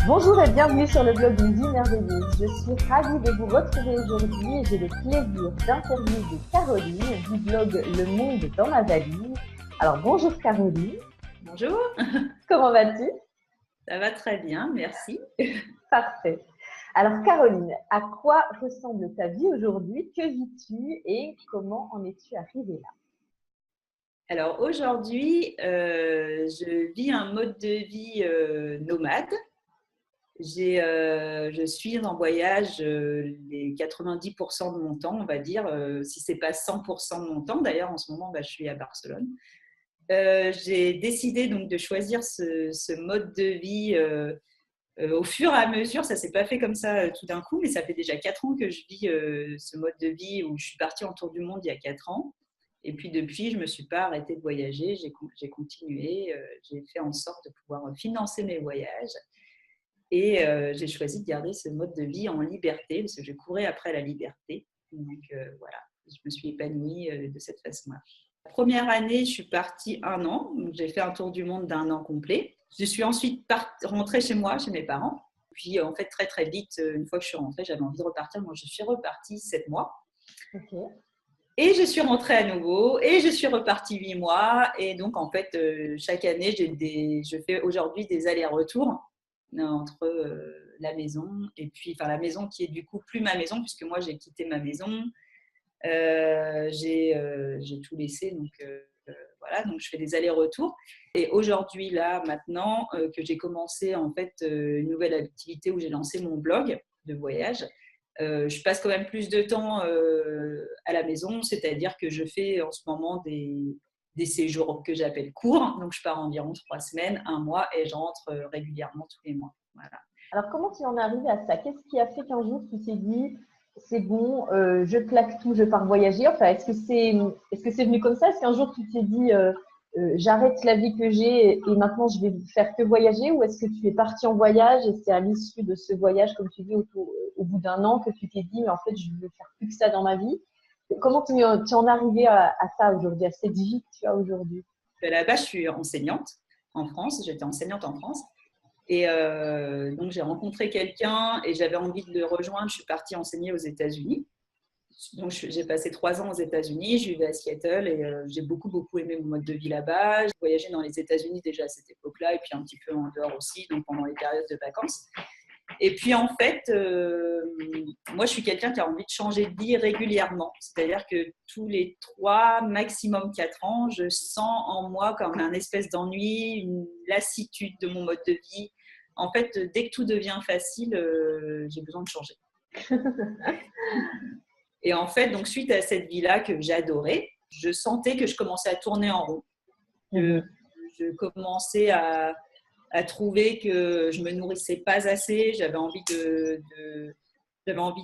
Bonjour et bienvenue sur le blog Une vie merveilleuse. Je suis ravie de vous retrouver aujourd'hui et j'ai le plaisir d'interviewer Caroline du blog Le Monde dans ma valise. Alors bonjour Caroline. Bonjour, Comment vas-tu? ça va très bien, merci. Parfait. Alors Caroline, à quoi ressemble ta vie aujourd'hui? Que vis-tu et comment en es-tu arrivée là? Alors aujourd'hui, je vis un mode de vie nomade. Je suis en voyage les 90% de mon temps, on va dire, si ce n'est pas 100% de mon temps. D'ailleurs, en ce moment, je suis à Barcelone. J'ai décidé donc de choisir ce mode de vie au fur et à mesure. Ça ne s'est pas fait comme ça tout d'un coup, mais ça fait déjà 4 ans que je vis ce mode de vie où je suis partie en tour du monde il y a 4 ans. Et puis depuis, je ne me suis pas arrêtée de voyager, j'ai continué, j'ai fait en sorte de pouvoir financer mes voyages. Et j'ai choisi de garder ce mode de vie en liberté, parce que je courais après la liberté. Donc voilà, je me suis épanouie de cette façon-là. La première année, je suis partie 1 an, donc j'ai fait un tour du monde d'1 an complet. Je suis ensuite rentrée chez moi, chez mes parents. Puis en fait, très très vite, une fois que je suis rentrée, j'avais envie de repartir. Moi, je suis repartie 7 mois. Ok. Et je suis rentrée à nouveau et je suis repartie 8 mois. Et donc, en fait, chaque année, je fais aujourd'hui des allers-retours entre la maison et puis, enfin, la maison qui est du coup plus ma maison, puisque moi, j'ai quitté ma maison. J'ai tout laissé. Donc, voilà, donc je fais des allers-retours. Et aujourd'hui, là, maintenant que j'ai commencé, en fait, une nouvelle activité où j'ai lancé mon blog de voyage, je passe quand même plus de temps à la maison, c'est-à-dire que je fais en ce moment des séjours que j'appelle courts. Donc, je pars environ 3 semaines, 1 mois et je rentre régulièrement tous les mois. Voilà. Alors comment tu en es arrivée à ça? Qu'est-ce qui a fait qu'un jour tu t'es dit c'est bon, je plaque tout, je pars voyager? Enfin, est-ce que c'est venu comme ça? Est-ce qu'un jour tu t'es dit j'arrête la vie que j'ai et maintenant je vais faire que voyager? Ou est-ce que tu es partie en voyage et c'est à l'issue de ce voyage, comme tu dis, au bout d'1 an que tu t'es dit mais en fait je veux faire plus que ça dans ma vie? Comment tu en es arrivée à ça aujourd'hui, à cette vie que tu as aujourd'hui? Là-bas, je suis enseignante en France. J'étais enseignante en France. Et donc, j'ai rencontré quelqu'un et j'avais envie de le rejoindre. Je suis partie enseigner aux États-Unis. Donc, j'ai passé 3 ans aux États-Unis. Je vivais à Seattle et j'ai beaucoup, beaucoup aimé mon mode de vie là-bas. J'ai voyagé dans les États-Unis déjà à cette époque-là et puis un petit peu en dehors aussi, donc pendant les périodes de vacances. Et puis, en fait, moi, je suis quelqu'un qui a envie de changer de vie régulièrement. C'est-à-dire que tous les 3, maximum 4 ans, je sens en moi comme un espèce d'ennui, une lassitude de mon mode de vie. En fait, dès que tout devient facile, j'ai besoin de changer. Et en fait, donc, suite à cette vie-là que j'adorais, je sentais que je commençais à tourner en rond. Que je commençais à trouver que je me nourrissais pas assez. J'avais envie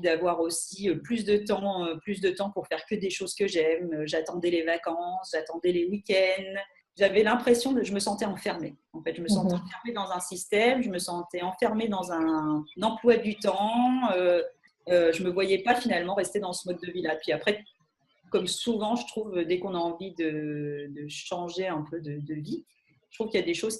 d'avoir aussi plus de temps pour faire que des choses que j'aime. J'attendais les vacances, j'attendais les week-ends. J'avais l'impression je me sentais enfermée. En fait, je me sentais enfermée dans un système, je me sentais enfermée dans un emploi du temps. Je me voyais pas finalement rester dans ce mode de vie-là. Puis après, comme souvent, je trouve, dès qu'on a envie de changer un peu de vie, je trouve qu'il y a des choses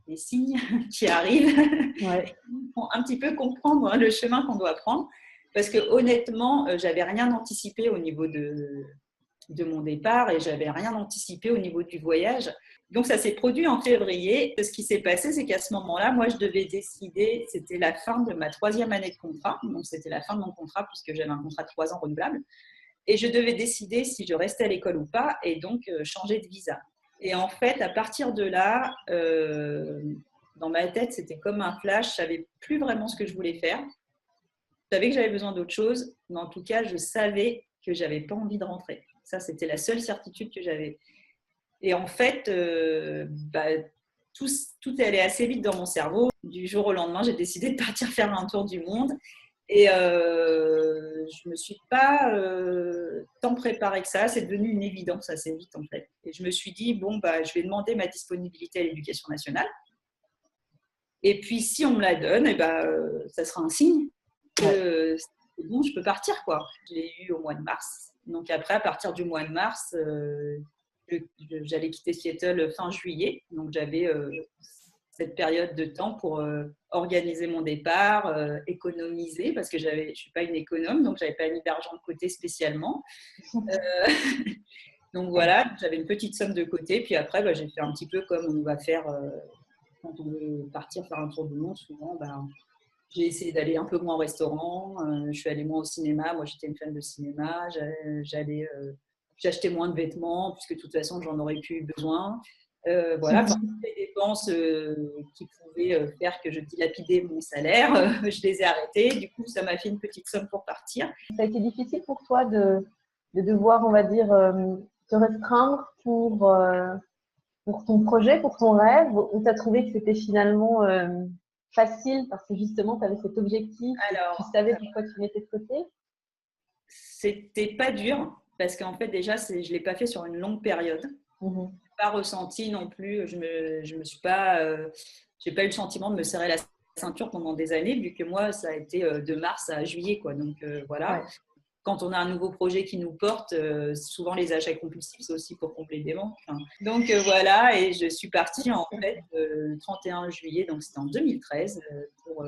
des signes qui arrivent, Ouais. pour un petit peu comprendre le chemin qu'on doit prendre. Parce que honnêtement, j'avais rien anticipé au niveau de mon départ et j'avais rien anticipé au niveau du voyage. Donc ça s'est produit en février. Ce qui s'est passé, c'est qu'à ce moment-là, moi, je devais décider, c'était la fin de ma 3e année de contrat. Donc c'était la fin de mon contrat puisque j'avais un contrat de 3 ans renouvelable. Et je devais décider si je restais à l'école ou pas et donc changer de visa. Et en fait, à partir de là, dans ma tête, c'était comme un flash. Je ne savais plus vraiment ce que je voulais faire. Je savais que j'avais besoin d'autre chose, mais en tout cas, je savais que je n'avais pas envie de rentrer. Ça, c'était la seule certitude que j'avais. Et en fait, tout est allé assez vite dans mon cerveau. Du jour au lendemain, j'ai décidé de partir faire un tour du monde. Et je ne me suis pas tant préparée que ça. C'est devenu une évidence assez vite, en fait. Et je me suis dit, bon, je vais demander ma disponibilité à l'Éducation nationale. Et puis, si on me la donne, ça sera un signe que c'est bon, je peux partir, quoi. Je l'ai eu au mois de mars. Donc après, à partir du mois de mars, j'allais quitter Seattle fin juillet. Donc j'avais cette période de temps pour organiser mon départ, économiser, parce que je ne suis pas une économe, donc je n'avais pas mis d'argent de côté spécialement. Donc voilà, j'avais une petite somme de côté. Puis après, j'ai fait un petit peu comme on va faire quand on veut partir faire un tour du monde. Souvent, j'ai essayé d'aller un peu moins au restaurant. Je suis allée moins au cinéma. Moi, j'étais une fan de cinéma. J'achetais moins de vêtements puisque de toute façon, j'en aurais plus besoin. Voilà, les dépenses qui pouvaient faire que je dilapidais mon salaire, je les ai arrêtées. Du coup, ça m'a fait une petite somme pour partir. Ça a été difficile pour toi de devoir, on va dire, te restreindre pour ton projet, pour ton rêve, ou tu as trouvé que c'était finalement facile parce que justement, tu avais cet objectif, tu savais pourquoi tu mettais de côté? C'était pas dur parce qu'en fait, déjà, je ne l'ai pas fait sur une longue période. Je n'ai pas ressenti non plus, je me suis pas, j'ai pas eu le sentiment de me serrer la ceinture pendant des années, vu que moi, ça a été de mars à juillet, quoi. Donc voilà. Ouais. Quand on a un nouveau projet qui nous porte, souvent les achats compulsifs, c'est aussi pour combler des manques. Donc voilà, et je suis partie en fait le 31 juillet, donc c'était en 2013, pour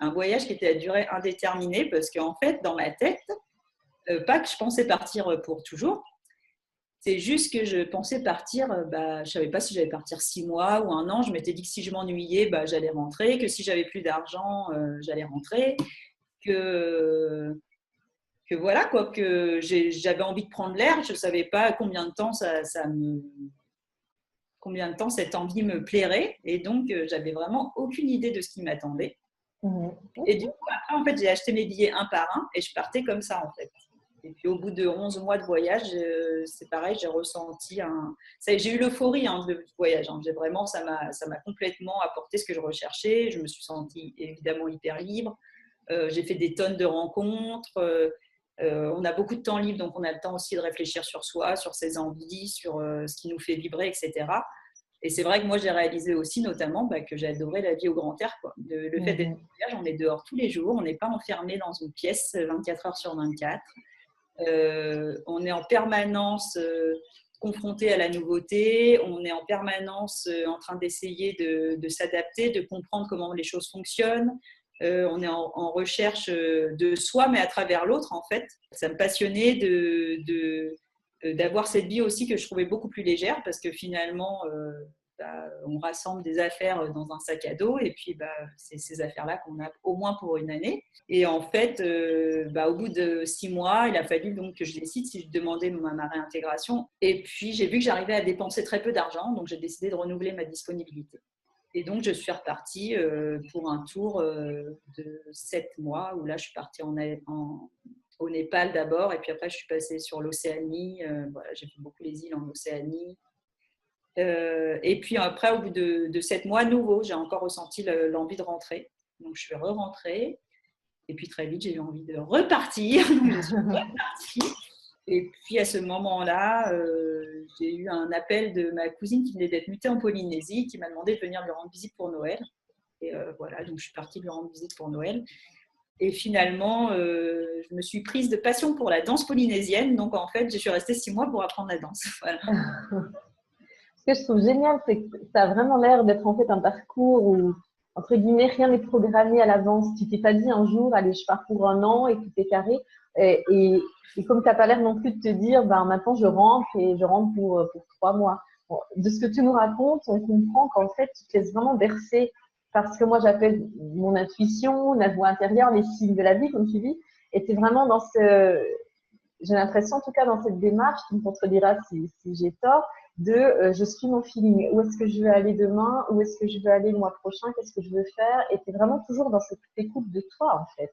un voyage qui était à durée indéterminée, parce qu'en fait, dans ma tête, pas que je pensais partir pour toujours, c'est juste que je pensais partir, je ne savais pas si j'allais partir 6 mois ou 1 an. Je m'étais dit que si je m'ennuyais, j'allais rentrer, que si j'avais plus d'argent, j'allais rentrer, que voilà, quoi, que j'avais envie de prendre l'air. Je ne savais pas combien de temps combien de temps cette envie me plairait. Et donc, j'avais vraiment aucune idée de ce qui m'attendait. Et du coup, après, en fait, j'ai acheté mes billets un par un et je partais comme ça, en fait. Et puis, au bout de 11 mois de voyage, c'est pareil, j'ai ressenti j'ai eu l'euphorie de voyage. Vraiment, ça m'a complètement apporté ce que je recherchais. Je me suis sentie évidemment hyper libre. J'ai fait des tonnes de rencontres. On a beaucoup de temps libre, donc on a le temps aussi de réfléchir sur soi, sur ses envies, sur ce qui nous fait vibrer, etc. Et c'est vrai que moi, j'ai réalisé aussi notamment que j'adorais la vie au grand air, quoi. Le fait d'être en voyage, on est dehors tous les jours, on n'est pas enfermé dans une pièce 24 heures sur 24. On est en permanence confronté à la nouveauté, on est en permanence en train d'essayer de s'adapter, de comprendre comment les choses fonctionnent. On est en recherche de soi, mais à travers l'autre, en fait. Ça me passionnait d'avoir cette vie aussi que je trouvais beaucoup plus légère, parce que finalement, on rassemble des affaires dans un sac à dos, et puis c'est ces affaires-là qu'on a au moins pour une année. Et en fait, au bout de 6 mois, il a fallu donc que je décide si je demandais ma réintégration. Et puis, j'ai vu que j'arrivais à dépenser très peu d'argent, donc j'ai décidé de renouveler ma disponibilité. Et donc, je suis repartie pour un tour de 7 mois, où là, je suis partie au Népal d'abord, et puis après, je suis passée sur l'Océanie. Voilà, j'ai fait beaucoup les îles en Océanie. Et puis après, au bout de 7 mois, nouveau, j'ai encore ressenti l'envie de rentrer. Donc, je suis re-rentrée. Et puis, très vite, j'ai eu envie de repartir. Je suis repartie. Et puis, à ce moment-là, j'ai eu un appel de ma cousine qui venait d'être mutée en Polynésie, qui m'a demandé de venir lui rendre visite pour Noël. Et voilà, donc je suis partie lui rendre visite pour Noël. Et finalement, je me suis prise de passion pour la danse polynésienne. Donc, en fait, je suis restée 6 mois pour apprendre la danse. Voilà. Ce que je trouve génial, c'est que ça a vraiment l'air d'être en fait un parcours où, entre guillemets, rien n'est programmé à l'avance. Tu t'es pas dit un jour, allez, je pars pour 1 an et tout est carré. Et comme tu n'as pas l'air non plus de te dire, maintenant je rentre et je rentre pour 3 mois. Bon, de ce que tu nous racontes, on comprend qu'en fait, tu te laisses vraiment bercer par ce que moi j'appelle mon intuition, la voix intérieure, les signes de la vie, comme tu dis. Et tu es vraiment dans j'ai l'impression, en tout cas dans cette démarche, tu me contrediras si j'ai tort, je suis mon feeling. Où est-ce que je veux aller demain? Où est-ce que je veux aller le mois prochain? Qu'est-ce que je veux faire? Et tu es vraiment toujours dans cette écoute de toi, en fait.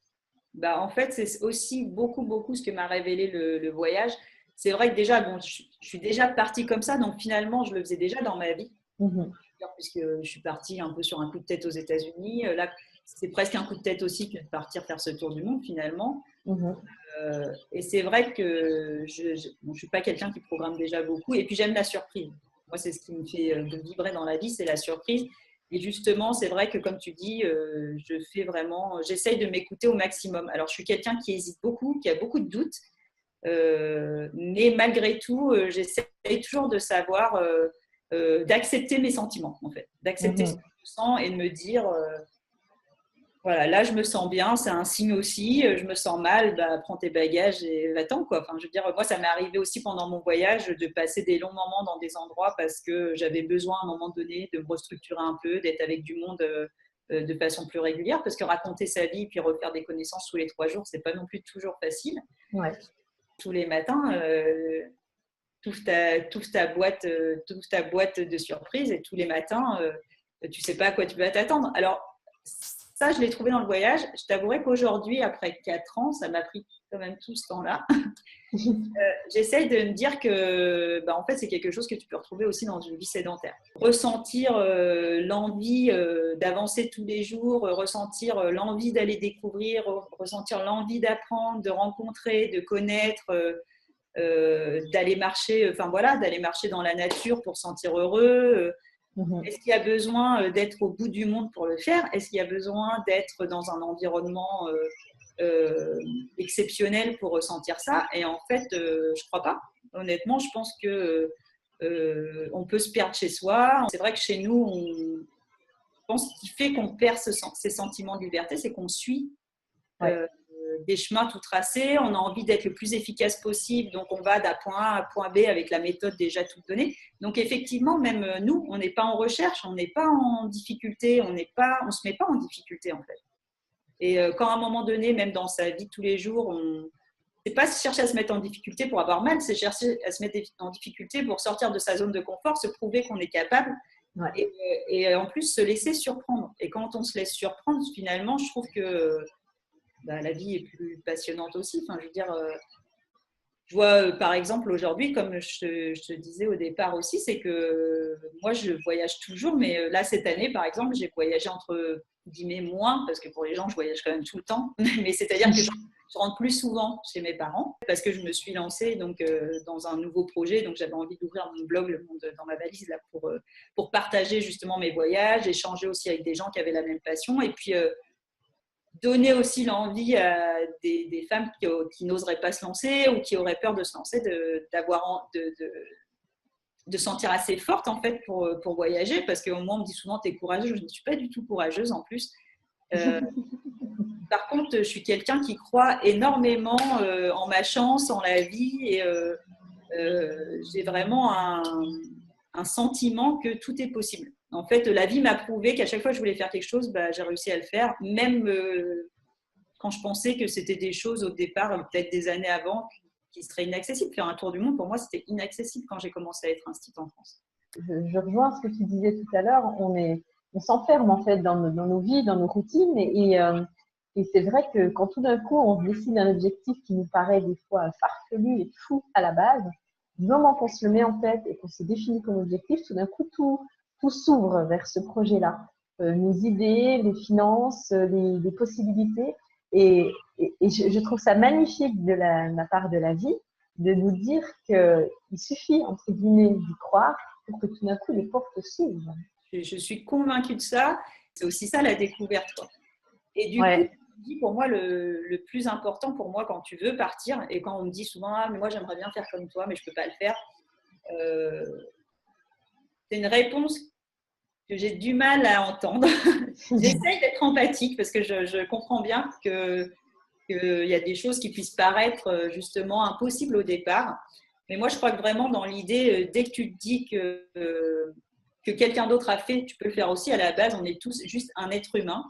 En fait, c'est aussi beaucoup ce que m'a révélé le voyage. C'est vrai que déjà, je suis déjà partie comme ça, donc finalement, je le faisais déjà dans ma vie. Puisque je suis partie un peu sur un coup de tête aux États-Unis. Là, c'est presque un coup de tête aussi que de partir faire ce tour du monde, finalement. Et c'est vrai que je ne suis pas quelqu'un qui programme déjà beaucoup. Et puis, j'aime la surprise. Moi, c'est ce qui me fait vibrer dans la vie, c'est la surprise. Et justement, c'est vrai que, comme tu dis, j'essaye de m'écouter au maximum. Alors, je suis quelqu'un qui hésite beaucoup, qui a beaucoup de doutes. Mais malgré tout, j'essaye toujours de savoir, d'accepter mes sentiments, en fait. D'accepter ce que me sens et de me dire voilà, là je me sens bien, c'est un signe aussi, je me sens mal, bah, prends tes bagages et va-t'en quoi. Enfin, je veux dire, moi ça m'est arrivé aussi pendant mon voyage de passer des longs moments dans des endroits parce que j'avais besoin à un moment donné de me restructurer un peu, d'être avec du monde de façon plus régulière, parce que raconter sa vie puis refaire des connaissances tous les 3 jours, c'est pas non plus toujours facile. Ouais. Tous les matins, t'ouvres ta boîte de surprises et tous les matins, tu sais pas à quoi tu vas t'attendre. Alors, ça, je l'ai trouvé dans le voyage. Je t'avouerai qu'aujourd'hui, après 4 ans, ça m'a pris quand même tout ce temps-là. J'essaye de me dire que bah, en fait, c'est quelque chose que tu peux retrouver aussi dans une vie sédentaire. Ressentir l'envie d'avancer tous les jours, ressentir l'envie d'aller découvrir, ressentir l'envie d'apprendre, de rencontrer, de connaître, d'aller marcher, enfin voilà, d'aller marcher dans la nature pour se sentir heureux. Est-ce qu'il y a besoin d'être au bout du monde pour le faire? Est-ce qu'il y a besoin d'être dans un environnement exceptionnel pour ressentir ça? Et en fait, je ne crois pas. Honnêtement, je pense que on peut se perdre chez soi. C'est vrai que chez nous, je pense qu'il fait qu'on perd ces sentiments de liberté, c'est qu'on suit des chemins tout tracés, on a envie d'être le plus efficace possible, donc on va d'un point A à point B avec la méthode déjà toute donnée. Donc effectivement, même nous, on n'est pas en recherche, on n'est pas en difficulté, on se met pas en difficulté en fait. Et quand à un moment donné, même dans sa vie de tous les jours, c'est pas chercher à se mettre en difficulté pour avoir mal, c'est chercher à se mettre en difficulté pour sortir de sa zone de confort, se prouver qu'on est capable. Ouais. Et en plus se laisser surprendre. Et quand on se laisse surprendre, finalement, je trouve que la vie est plus passionnante aussi. Enfin, je veux dire, je vois par exemple aujourd'hui, comme je te disais au départ aussi, c'est que moi je voyage toujours, mais là cette année par exemple, j'ai voyagé entre guillemets moins, parce que pour les gens je voyage quand même tout le temps, mais c'est-à-dire que je rentre plus souvent chez mes parents parce que je me suis lancée donc, dans un nouveau projet, donc j'avais envie d'ouvrir mon blog Le Monde dans ma valise là, pour partager justement mes voyages, échanger aussi avec des gens qui avaient la même passion et puis donner aussi l'envie à des femmes qui n'oseraient pas se lancer ou qui auraient peur de se lancer, de sentir assez forte en fait pour voyager, parce que moi on me dit souvent t'es courageuse, je ne suis pas du tout courageuse en plus. Par contre, je suis quelqu'un qui croit énormément en ma chance, en la vie et j'ai vraiment un sentiment que tout est possible. En fait, la vie m'a prouvé qu'à chaque fois que je voulais faire quelque chose, j'ai réussi à le faire, même quand je pensais que c'était des choses au départ, peut-être des années avant, qui seraient inaccessibles. Faire un tour du monde, pour moi, c'était inaccessible quand j'ai commencé à être instite en France. Je rejoins ce que tu disais tout à l'heure. On s'enferme en fait dans nos vies, dans nos routines, et c'est vrai que quand tout d'un coup on décide un objectif qui nous paraît des fois farfelu et fou à la base, du moment qu'on se le met en tête et qu'on se définit comme objectif, tout d'un coup tout s'ouvre vers ce projet-là. Nos idées, les finances, les possibilités. Et je trouve ça magnifique de la part de la vie de nous dire qu'il suffit, entre guillemets, d'y croire pour que tout d'un coup les portes s'ouvrent. Je suis convaincue de ça. C'est aussi ça la découverte, quoi. Et du coup, pour moi, le plus important pour moi quand tu veux partir, et quand on me dit souvent mais moi j'aimerais bien faire comme toi mais je ne peux pas le faire, c'est une réponse que j'ai du mal à entendre. J'essaye d'être empathique parce que je comprends bien qu'il y a des choses qui puissent paraître justement impossibles au départ. Mais moi, je crois que vraiment dans l'idée, dès que tu te dis que quelqu'un d'autre a fait, tu peux le faire aussi. À la base, on est tous juste un être humain.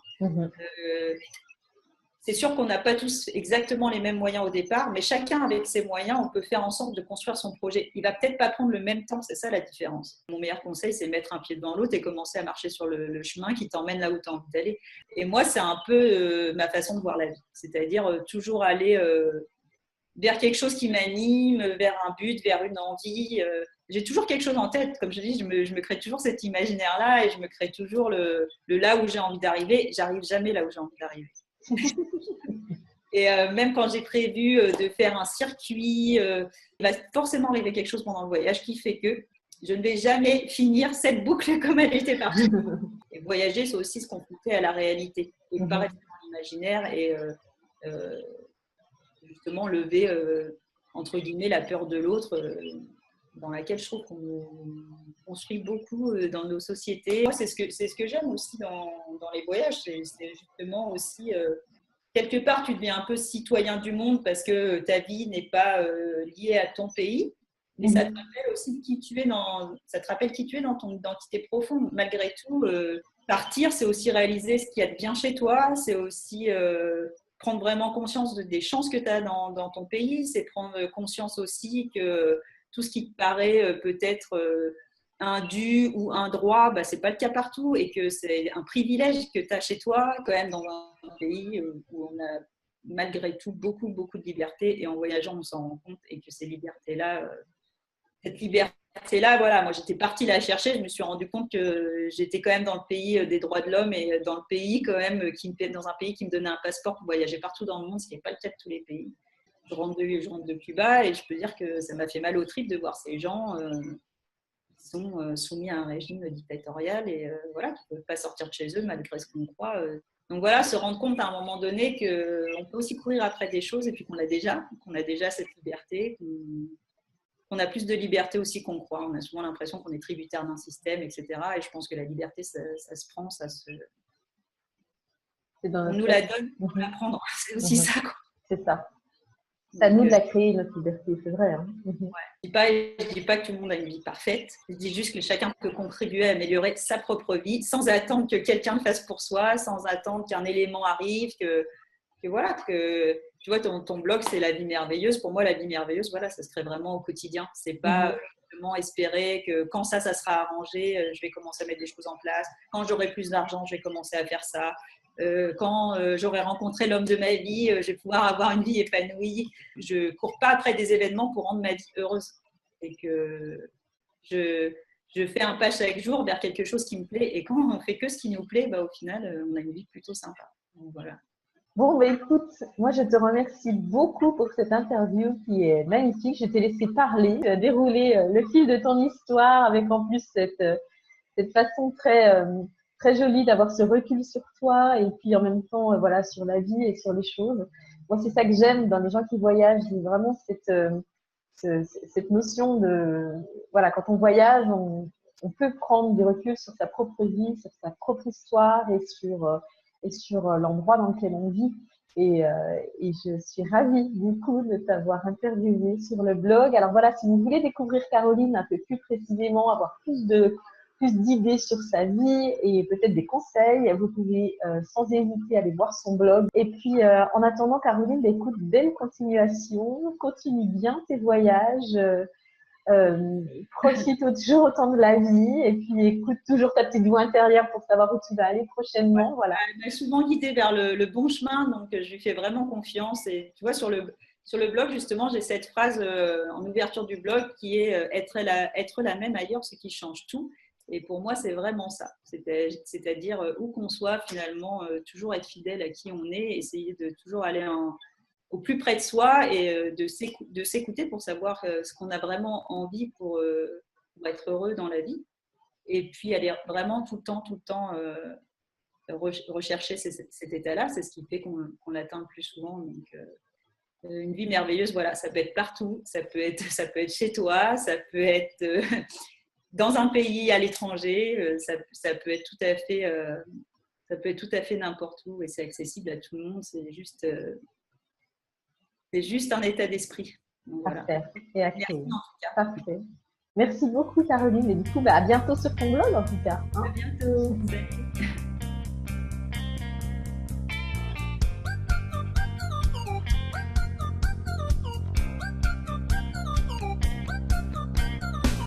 C'est sûr qu'on n'a pas tous exactement les mêmes moyens au départ, mais chacun avec ses moyens, on peut faire en sorte de construire son projet. Il va peut-être pas prendre le même temps, c'est ça la différence. Mon meilleur conseil, c'est mettre un pied devant l'autre et commencer à marcher sur le chemin qui t'emmène là où tu as envie d'aller. Et moi, c'est un peu ma façon de voir la vie, c'est-à-dire toujours aller vers quelque chose qui m'anime, vers un but, vers une envie. J'ai toujours quelque chose en tête, comme je dis, je me crée toujours cet imaginaire-là et je me crée toujours le là où j'ai envie d'arriver. J'arrive jamais là où j'ai envie d'arriver. Et même quand j'ai prévu de faire un circuit, il va forcément arriver quelque chose pendant le voyage qui fait que je ne vais jamais finir cette boucle comme elle était partie. Et voyager, c'est aussi se confronter à la réalité et pas rester dans l'imaginaire et justement lever entre guillemets la peur de l'autre dans laquelle je trouve qu'on nous construit beaucoup dans nos sociétés. Moi, c'est ce que j'aime aussi dans les voyages, c'est justement aussi, quelque part, tu deviens un peu citoyen du monde parce que ta vie n'est pas liée à ton pays, mais ça te rappelle aussi qui tu es ça te rappelle qui tu es dans ton identité profonde. Malgré tout, partir, c'est aussi réaliser ce qu'il y a de bien chez toi, c'est aussi prendre vraiment conscience des chances que tu as dans ton pays, c'est prendre conscience aussi que tout ce qui te paraît peut-être un dû ou un droit, bah, ce n'est pas le cas partout et que c'est un privilège que tu as chez toi, quand même dans un pays où on a malgré tout beaucoup, beaucoup de liberté et en voyageant, on s'en rend compte et que ces libertés-là, cette liberté-là, voilà, moi j'étais partie la chercher, je me suis rendu compte que j'étais quand même dans le pays des droits de l'homme et dans le pays quand même, dans un pays qui me donnait un passeport pour voyager partout dans le monde, ce qui n'est pas le cas de tous les pays. Je rentre de Cuba et je peux dire que ça m'a fait mal au trip de voir ces gens qui sont soumis à un régime dictatorial et voilà, qui ne peuvent pas sortir de chez eux malgré ce qu'on croit. Donc voilà, se rendre compte à un moment donné qu'on peut aussi courir après des choses et puis qu'on a déjà cette liberté, qu'on a plus de liberté aussi qu'on croit. On a souvent l'impression qu'on est tributaire d'un système, etc. Et je pense que la liberté, ça se prend, on nous la donne pour la prendre. C'est aussi ça, quoi. C'est ça. C'est à nous de la créer, notre liberté, c'est vrai. Hein. Je ne dis pas que tout le monde a une vie parfaite. Je dis juste que chacun peut contribuer à améliorer sa propre vie sans attendre que quelqu'un le fasse pour soi, sans attendre qu'un élément arrive, que voilà, que tu vois, ton blog, c'est la vie merveilleuse. Pour moi, la vie merveilleuse, voilà, ça se crée vraiment au quotidien. C'est pas simplement espérer que quand ça sera arrangé, je vais commencer à mettre des choses en place. Quand j'aurai plus d'argent, je vais commencer à faire ça. Quand j'aurai rencontré l'homme de ma vie, je vais pouvoir avoir une vie épanouie. Je cours pas après des événements pour rendre ma vie heureuse. Et que je fais un pas chaque jour vers quelque chose qui me plaît. Et quand on fait que ce qui nous plaît, bah, au final, on a une vie plutôt sympa. Donc, voilà. Bon, bah, écoute, moi je te remercie beaucoup pour cette interview qui est magnifique. Je t'ai laissé parler, dérouler le fil de ton histoire avec en plus cette façon très jolie d'avoir ce recul sur toi et puis en même temps voilà, sur la vie et sur les choses. Moi, c'est ça que j'aime dans les gens qui voyagent, c'est vraiment cette notion de… Voilà, quand on voyage, on peut prendre du recul sur sa propre vie, sur sa propre histoire et sur l'endroit dans lequel on vit. Et je suis ravie du coup de t'avoir interviewé sur le blog. Alors voilà, si vous voulez découvrir Caroline un peu plus précisément, avoir plus d'idées sur sa vie et peut-être des conseils, vous pouvez sans hésiter aller voir son blog. Et puis en attendant, Caroline, écoute, belle continuation, continue bien tes voyages. Profite toujours autant de la vie et puis écoute toujours ta petite voix intérieure pour savoir où tu vas aller prochainement. Ouais, voilà. elle m'a souvent guidée vers le bon chemin, donc je lui fais vraiment confiance. Et tu vois, sur le blog, justement, j'ai cette phrase en ouverture du blog qui est être la même ailleurs, ce qui change tout. Et pour moi, c'est vraiment ça. C'est-à-dire où qu'on soit, finalement, toujours être fidèle à qui on est, essayer de toujours aller au plus près de soi et de s'écouter pour savoir ce qu'on a vraiment envie pour être heureux dans la vie. Et puis aller vraiment tout le temps rechercher cet état-là. C'est ce qui fait qu'on l'atteint le plus souvent. Donc, une vie merveilleuse, voilà, ça peut être partout. Ça peut être chez toi, ça peut être dans un pays à l'étranger. Ça peut être tout à fait n'importe où et c'est accessible à tout le monde. C'est juste un état d'esprit. Donc, voilà. Parfait. Et à Merci en tout cas. Parfait. Merci beaucoup Caroline et du coup à bientôt sur ton blog en tout cas. À bientôt. Salut.